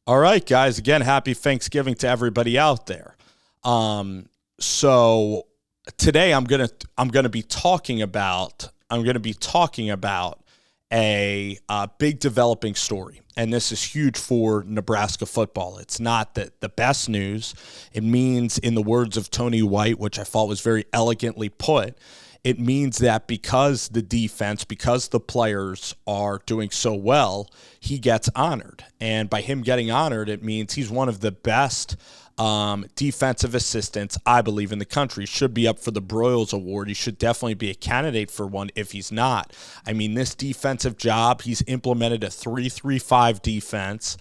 All right, guys. Again, happy Thanksgiving to everybody out there. So today I'm gonna be talking about a big developing story, and this is huge for Nebraska football. It's not the best news. It means, in the words of Tony White, which I thought was very elegantly put, it means that because the defense, because the players are doing so well, he gets honored. And by him getting honored, it means he's one of the best defensive assistants, I believe, in the country. Should be up for the Broyles Award. He should definitely be a candidate for one if he's not. I mean, this defensive job, he's implemented a 3-3-5 defense.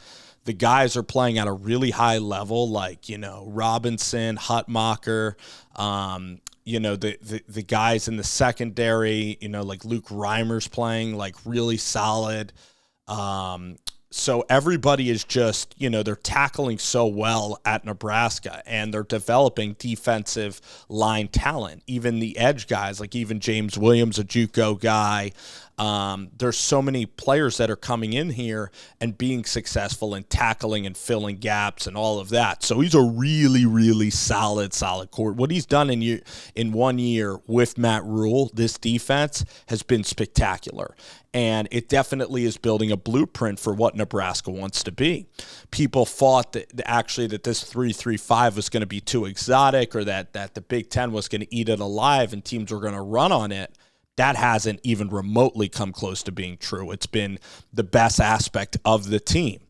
The guys are playing at a really high level, like, Robinson, Hutmacher, the guys in the secondary, like Luke Reimer's playing like really solid. So everybody is just, they're tackling so well at Nebraska, and they're developing defensive line talent. Even the edge guys, like even James Williams, a JUCO guy. There's so many players that are coming in here and being successful in tackling and filling gaps and all of that. So he's a really, really solid court. What he's done in 1 year with Matt Rule, this defense has been spectacular. And it definitely is building a blueprint for what Nebraska wants to be. People thought that this 3-3-5 was going to be too exotic, or that the Big Ten was going to eat it alive and teams were going to run on it. That hasn't even remotely come close to being true. It's been the best aspect of the team.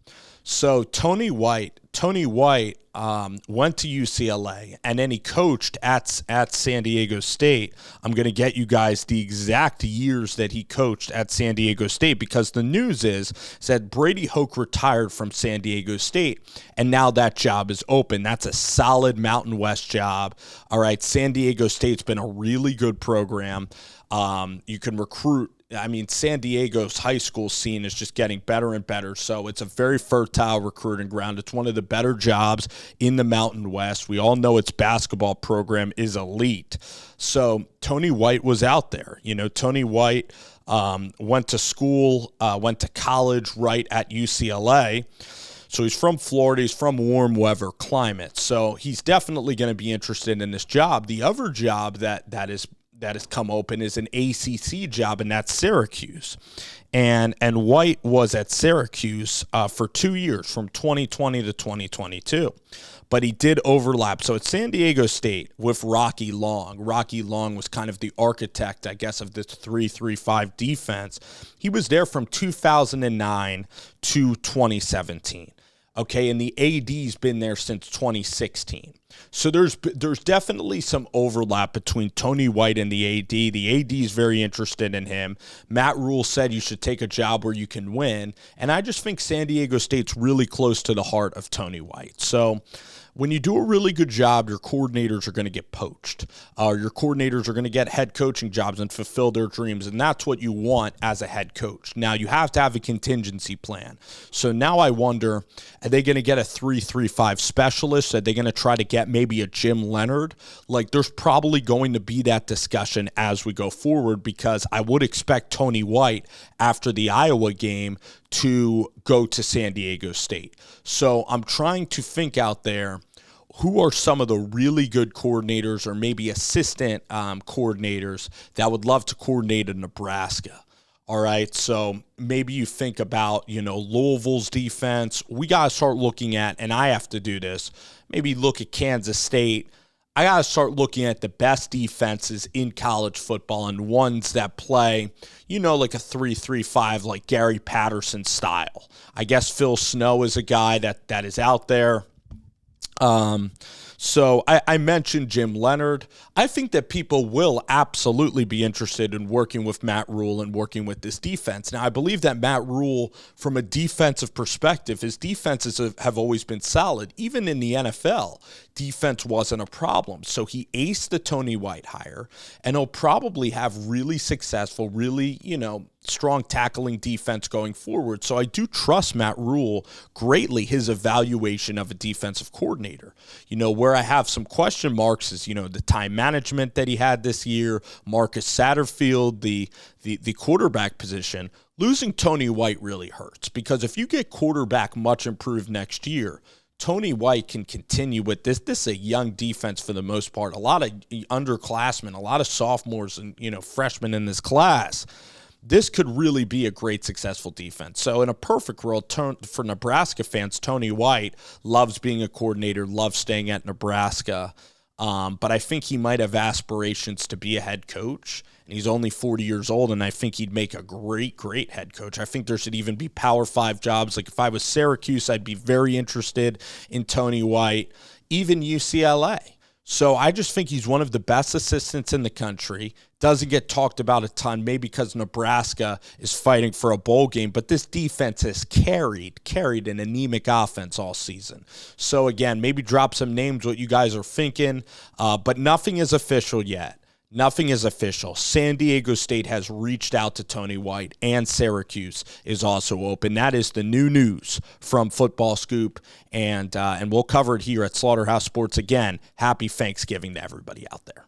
So Tony White went to UCLA, and then he coached at San Diego State. I'm going to get you guys the exact years that he coached at San Diego State, because the news is that Brady Hoke retired from San Diego State, and now that job is open. That's a solid Mountain West job. All right, San Diego State's been a really good program. You can recruit. I mean, San Diego's high school scene is just getting better and better, so it's a very fertile recruiting ground. It's one of the better jobs in the Mountain West. We all know its basketball program is elite. So Tony White was out there. Tony White went to college right at UCLA. So he's from Florida. He's from warm weather climate. So he's definitely going to be interested in this job. The other job that has come open is an ACC job, and that's Syracuse. And White was at Syracuse for 2 years, from 2020 to 2022. But he did overlap. So at San Diego State with Rocky Long. Rocky Long was kind of the architect, I guess, of this 3-3-5 defense. He was there from 2009 to 2017. Okay, and the AD's been there since 2016. So there's definitely some overlap between Tony White and the AD. The AD is very interested in him. Matt Rule said you should take a job where you can win, and I just think San Diego State's really close to the heart of Tony White. So when you do a really good job, your coordinators are going to get poached. Your coordinators are going to get head coaching jobs and fulfill their dreams, and that's what you want as a head coach. Now, you have to have a contingency plan. So now I wonder, are they going to get a 3-3-5 specialist? Are they going to try to get maybe a Jim Leonard? Like, there's probably going to be that discussion as we go forward, because I would expect Tony White, after the Iowa game, to go to San Diego State. So I'm trying to think out there, who are some of the really good coordinators or maybe assistant coordinators that would love to coordinate in Nebraska? All right, so maybe you think about, Louisville's defense. We got to start looking at, and I have to do this, maybe look at Kansas State. I got to start looking at the best defenses in college football, and ones that play, like a 3-3-5, like Gary Patterson style. I guess Phil Snow is a guy that is out there. So I mentioned Jim Leonard. I think that people will absolutely be interested in working with Matt Rule and working with this defense. Now, I believe that Matt Rule, from a defensive perspective, his defenses have always been solid. Even in the NFL, defense wasn't a problem. So he aced the Tony White hire, and he'll probably have really successful, really, strong tackling defense going forward. So I do trust Matt Rule greatly, his evaluation of a defensive coordinator. Where I have some question marks is, the time management that he had this year, Marcus Satterfield, the quarterback position. Losing Tony White really hurts, because if you get quarterback much improved next year, Tony White can continue with this. This is a young defense for the most part. A lot of underclassmen, a lot of sophomores and, freshmen in this class. This could really be a great, successful defense. So in a perfect world, for Nebraska fans, Tony White loves being a coordinator, loves staying at Nebraska. But I think he might have aspirations to be a head coach. And he's only 40 years old, and I think he'd make a great head coach. I think there should even be Power 5 jobs. Like if I was Syracuse, I'd be very interested in Tony White, even UCLA. So I just think he's one of the best assistants in the country. Doesn't get talked about a ton, maybe because Nebraska is fighting for a bowl game, but this defense has carried an anemic offense all season. So again, maybe drop some names, what you guys are thinking, but nothing is official yet. Nothing is official. San Diego State has reached out to Tony White, and Syracuse is also open. That is the new news from Football Scoop, and we'll cover it here at Slaughterhouse Sports. Again, happy Thanksgiving to everybody out there.